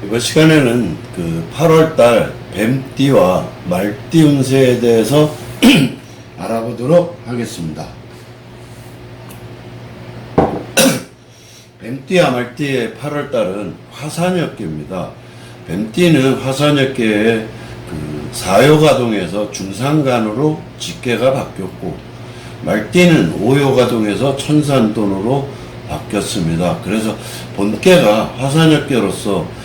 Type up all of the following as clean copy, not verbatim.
이번 시간에는 그 8월달 뱀띠와 말띠 운세에 대해서 알아보도록 하겠습니다. 뱀띠와 말띠의 8월달은 화산역계입니다. 뱀띠는 화산역계의 그 사요가동에서 중산간으로 직계가 바뀌었고, 말띠는 오요가동에서 천산돈으로 바뀌었습니다. 그래서 본계가 화산역계로서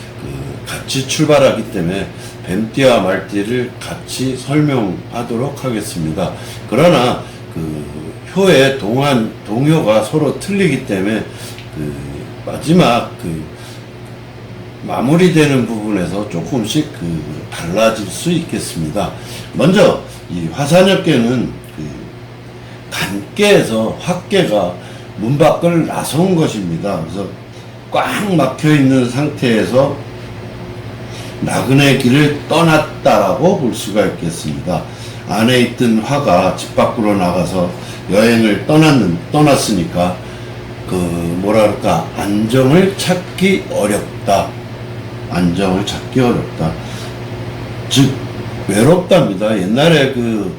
같이 출발하기 때문에 뱀띠와 말띠를 같이 설명하도록 하겠습니다. 그러나 그 효의 동요가 서로 틀리기 때문에 그 마지막 그 마무리되는 부분에서 조금씩 그 달라질 수 있겠습니다. 먼저 이 화산역계는 그 간계에서 확계가 문 밖을 나선 것입니다. 그래서 꽉 막혀 있는 상태에서 나그네 길을 떠났다라고 볼 수가 있겠습니다. 안에 있던 화가 집 밖으로 나가서 여행을 떠났으니까 그 뭐랄까 안정을 찾기 어렵다. 안정을 찾기 어렵다. 즉 외롭답니다. 옛날에 그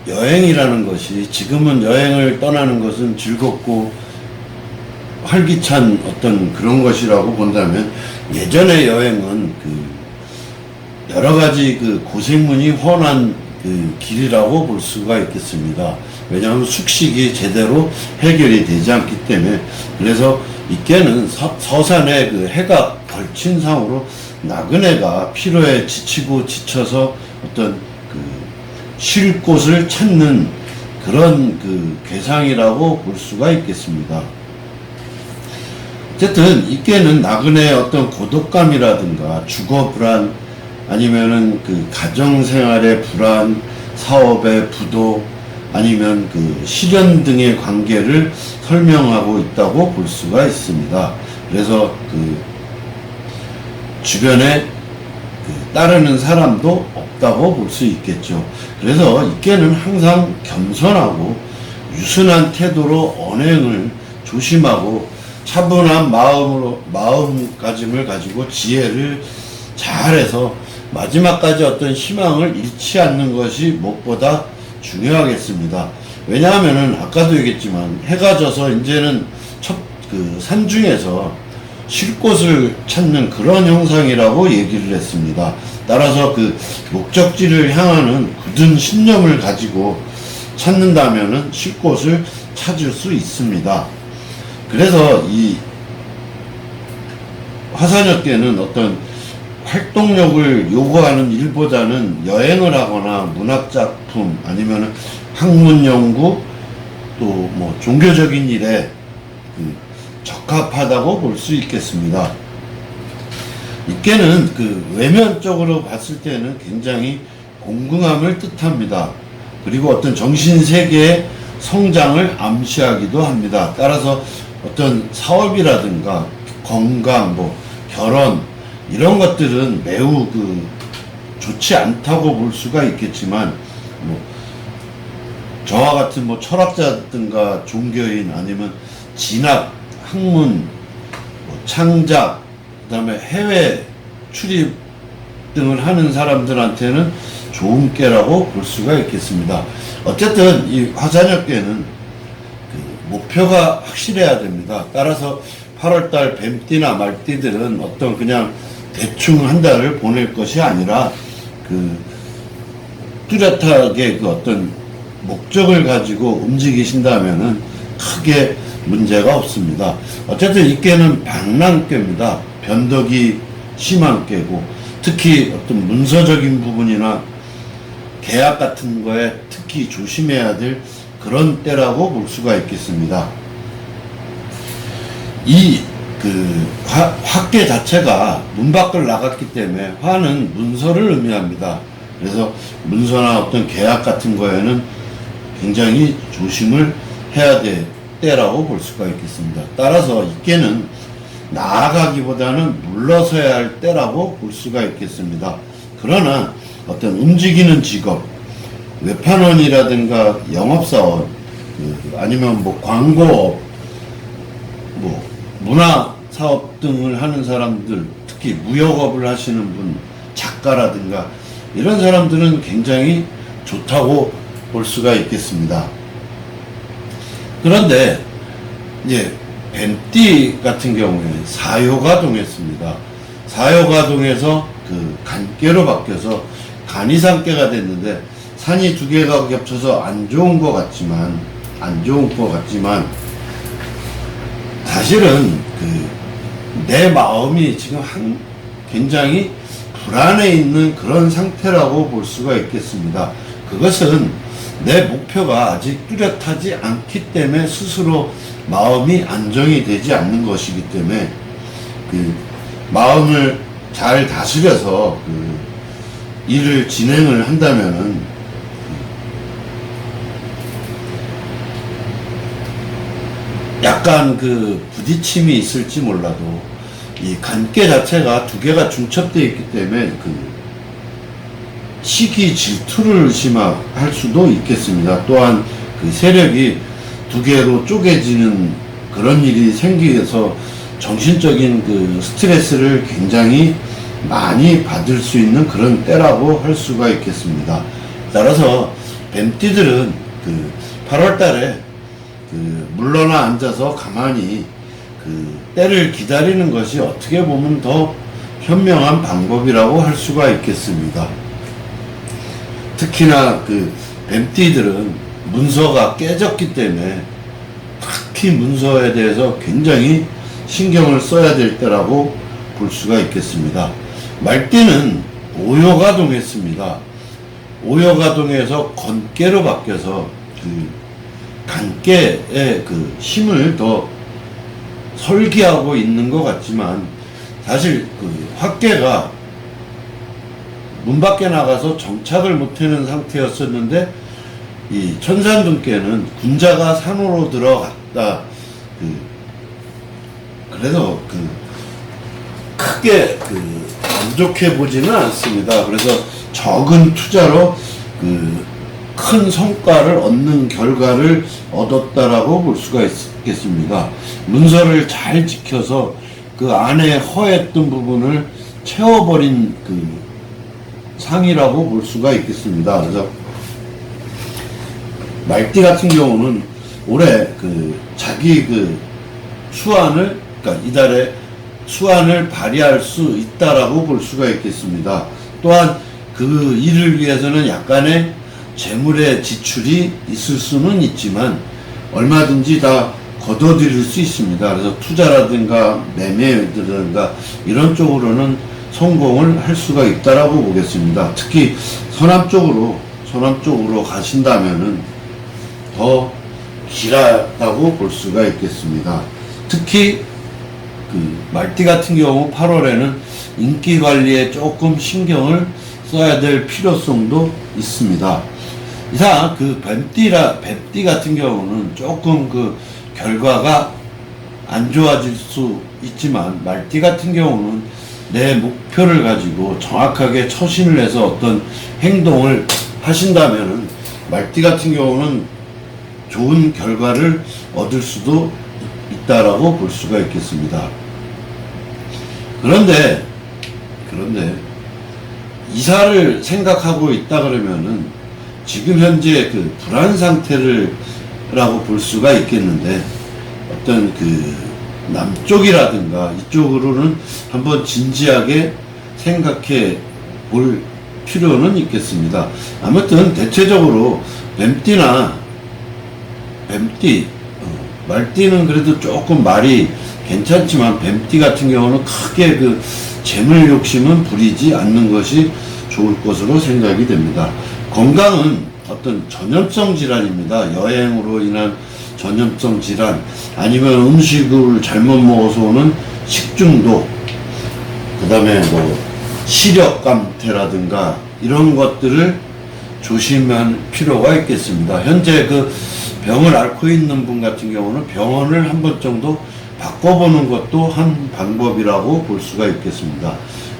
여행이라는 것이, 지금은 여행을 떠나는 것은 즐겁고 활기찬 어떤 그런 것이라고 본다면, 예전의 여행은 그 여러 가지 그 고생문이 훤한 그 길이라고 볼 수가 있겠습니다. 왜냐하면 숙식이 제대로 해결이 되지 않기 때문에. 그래서 이께는 서산에 그 해가 걸친 상으로 나그네가 피로에 지치고 지쳐서 어떤 그 쉴 곳을 찾는 그런 그 괴상이라고 볼 수가 있겠습니다. 어쨌든 이께는 나그네의 어떤 고독감이라든가 주거 불안, 아니면은 그 가정생활의 불안, 사업의 부도, 아니면 그 실현 등의 관계를 설명하고 있다고 볼 수가 있습니다. 그래서 그 주변에 그 따르는 사람도 없다고 볼 수 있겠죠. 그래서 이께는 항상 겸손하고 유순한 태도로 언행을 조심하고 차분한 마음가짐을 가지고 지혜를 잘해서 마지막까지 어떤 희망을 잃지 않는 것이 무엇보다 중요하겠습니다. 왜냐하면은 아까도 얘기했지만 해가 져서 이제는 그 산중에서 쉴 곳을 찾는 그런 형상이라고 얘기를 했습니다. 따라서 그 목적지를 향하는 굳은 신념을 가지고 찾는다면은 쉴 곳을 찾을 수 있습니다. 그래서 이 화산역계는 어떤 활동력을 요구하는 일보다는 여행을 하거나 문학작품, 아니면 학문 연구, 또 뭐 종교적인 일에 적합하다고 볼 수 있겠습니다. 이께는 그 외면적으로 봤을 때는 굉장히 공공함을 뜻합니다. 그리고 어떤 정신세계의 성장을 암시하기도 합니다. 따라서 어떤 사업이라든가 건강, 뭐 결혼, 이런 것들은 매우 그 좋지 않다고 볼 수가 있겠지만, 뭐 저와 같은 뭐 철학자든가 종교인, 아니면 진학, 학문, 뭐 창작, 그 다음에 해외 출입 등을 하는 사람들한테는 좋은 께라고 볼 수가 있겠습니다. 어쨌든 이 화산역계는 그 목표가 확실해야 됩니다. 따라서 8월달 뱀띠나 말띠들은 어떤 그냥 대충 한 달을 보낼 것이 아니라 그 뚜렷하게 그 어떤 목적을 가지고 움직이신다면은 크게 문제가 없습니다. 어쨌든 이께는 방랑께입니다. 변덕이 심한 께고, 특히 어떤 문서적인 부분이나 계약 같은 거에 특히 조심해야 될 그런 때라고 볼 수가 있겠습니다. 이 그 화계 자체가 문 밖을 나갔기 때문에 화는 문서를 의미합니다. 그래서 문서나 어떤 계약 같은 거에는 굉장히 조심을 해야 될 때라고 볼 수가 있겠습니다. 따라서 이께는 나아가기보다는 물러서야 할 때라고 볼 수가 있겠습니다. 그러나 어떤 움직이는 직업, 외판원이라든가 영업사원, 아니면 뭐 광고업, 뭐 문화사업 등을 하는 사람들, 특히 특히 무역업을 하시는 분, 작가라든가 이런 사람들은 굉장히 좋다고 볼 수가 있겠습니다. 그런데 이제 뱀띠 같은 경우에 사요가 동했습니다. 사요가 동해서 그 간깨로 바뀌어서 간이상깨가 됐는데, 산이 두 개가 겹쳐서 안 좋은 것 같지만 사실은 내 마음이 지금 굉장히 불안해 있는 그런 상태라고 볼 수가 있겠습니다. 그것은 내 목표가 아직 뚜렷하지 않기 때문에 스스로 마음이 안정이 되지 않는 것이기 때문에 마음을 잘 다스려서 일을 진행을 한다면은 약간 부딪힘이 있을지 몰라도 이 간깨 자체가 두 개가 중첩되어 있기 때문에 시기 질투를 의심할 수도 있겠습니다. 또한 세력이 두 개로 쪼개지는 그런 일이 생기서 정신적인 스트레스를 굉장히 많이 받을 수 있는 그런 때라고 할 수가 있겠습니다. 따라서 뱀띠들은 8월 달에 물러나 앉아서 가만히 때를 기다리는 것이 어떻게 보면 더 현명한 방법이라고 할 수가 있겠습니다. 특히나 뱀띠들은 문서가 깨졌기 때문에 특히 문서에 대해서 굉장히 신경을 써야 될 때라고 볼 수가 있겠습니다. 말띠는 오요가 동했습니다. 오요가 동해서 건깨로 바뀌어서 간깨의 힘을 더 설기하고 있는 것 같지만, 사실 화깨가 문 밖에 나가서 정착을 못하는 상태였었는데, 이 천산둔깨는 군자가 산으로 들어갔다. 그래서 크게 만족해 보지는 않습니다. 그래서 적은 투자로 큰 성과를 얻는 결과를 얻었다라고 볼 수가 있겠습니다. 문서를 잘 지켜서 안에 허했던 부분을 채워버린 상이라고 볼 수가 있겠습니다. 그래서 말띠 같은 경우는 올해 자기 수완을, 그러니까 이달에 수완을 발휘할 수 있다라고 볼 수가 있겠습니다. 또한 일을 위해서는 약간의 재물의 지출이 있을 수는 있지만 얼마든지 다 걷어들일 수 있습니다. 그래서 투자라든가 매매라든가 이런 쪽으로는 성공을 할 수가 있다라고 보겠습니다. 특히 서남 쪽으로 가신다면은 더 길하다고 볼 수가 있겠습니다. 특히 말띠 같은 경우 8월에는 인기 관리에 조금 신경을 써야 될 필요성도 있습니다. 이상 뱀띠 같은 경우는 조금 결과가 안 좋아질 수 있지만, 말띠 같은 경우는 내 목표를 가지고 정확하게 처신을 해서 어떤 행동을 하신다면은 말띠 같은 경우는 좋은 결과를 얻을 수도 있다라고 볼 수가 있겠습니다. 그런데 이사를 생각하고 있다 그러면은 지금 현재 불안 상태라고 볼 수가 있겠는데, 어떤 남쪽이라든가 이쪽으로는 한번 진지하게 생각해 볼 필요는 있겠습니다. 아무튼 대체적으로 말띠는 그래도 조금 말이 괜찮지만 뱀띠 같은 경우는 크게 재물 욕심은 부리지 않는 것이 좋을 것으로 생각이 됩니다. 건강은 어떤 전염성 질환입니다. 여행으로 인한 전염성 질환, 아니면 음식을 잘못 먹어서 오는 식중독, 그 다음에 시력감퇴라든가 이런 것들을 조심할 필요가 있겠습니다. 현재 병을 앓고 있는 분 같은 경우는 병원을 한 번 정도 바꿔보는 것도 한 방법이라고 볼 수가 있겠습니다.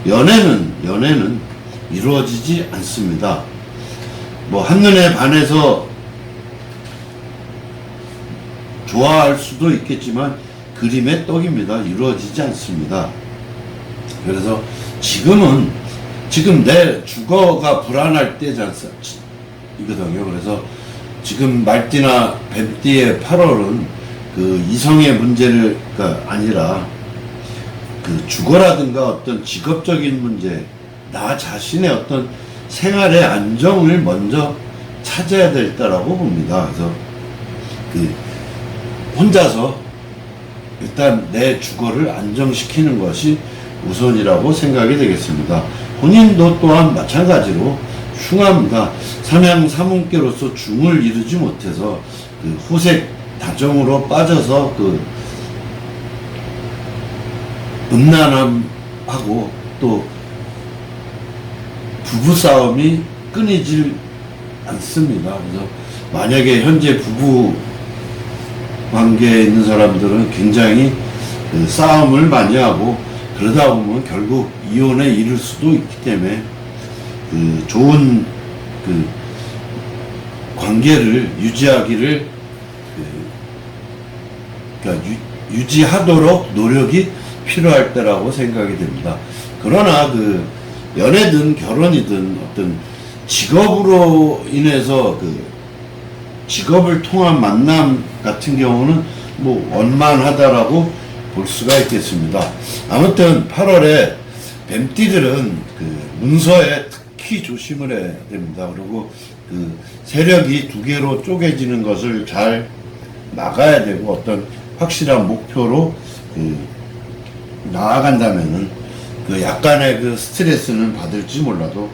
연애는 이루어지지 않습니다. 한눈에 반해서 좋아할 수도 있겠지만 그림의 떡입니다. 이루어지지 않습니다. 그래서 지금 내 주거가 불안할 때잖거든요. 그래서 지금 말띠나 뱀띠의 8월은 그 이성의 문제가 아니라 그 주거라든가 어떤 직업적인 문제, 나 자신의 어떤 생활의 안정을 먼저 찾아야 될 때라고 봅니다. 그래서 그 혼자서 일단 내 주거를 안정시키는 것이 우선이라고 생각이 되겠습니다. 본인도 또한 마찬가지로 흉합니다. 삼양 삼운께로서 중을 이루지 못해서 그 후색 다정으로 빠져서 그 음란함하고 또 부부싸움이 끊이질 않습니다. 그래서 만약에 현재 부부 관계에 있는 사람들은 굉장히 그 싸움을 많이 하고 그러다 보면 결국 이혼에 이를 수도 있기 때문에 그 좋은 그 관계를 유지하기를 그러니까 유지하도록 노력이 필요할 때라고 생각이 됩니다. 그러나 그 연애든 결혼이든 어떤 직업으로 인해서 그 직업을 통한 만남 같은 경우는 뭐 원만하다라고 볼 수가 있겠습니다. 아무튼 8월에 뱀띠들은 그 문서에 특히 조심을 해야 됩니다. 그리고 그 세력이 두 개로 쪼개지는 것을 잘 막아야 되고 어떤 확실한 목표로 그 나아간다면은 그 약간의 그 스트레스는 받을지 몰라도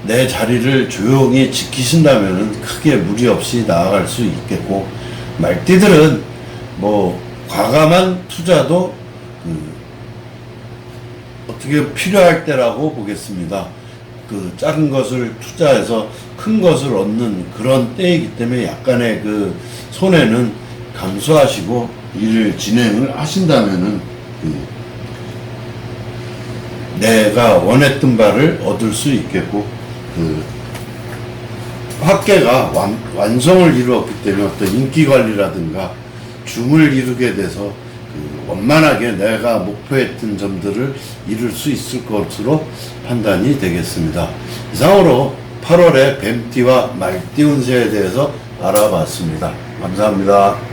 내 자리를 조용히 지키신다면은 크게 무리 없이 나아갈 수 있겠고, 말띠들은 뭐 과감한 투자도 그 어떻게 필요할 때라고 보겠습니다. 그 작은 것을 투자해서 큰 것을 얻는 그런 때이기 때문에 약간의 그 손해는 감수하시고 일을 진행을 하신다면은 그 내가 원했던 바를 얻을 수 있겠고, 그 학계가 완성을 이루었기 때문에 어떤 인기 관리라든가 중을 이루게 돼서 그 원만하게 내가 목표했던 점들을 이룰 수 있을 것으로 판단이 되겠습니다. 이상으로 8월의 뱀띠와 말띠 운세에 대해서 알아봤습니다. 감사합니다.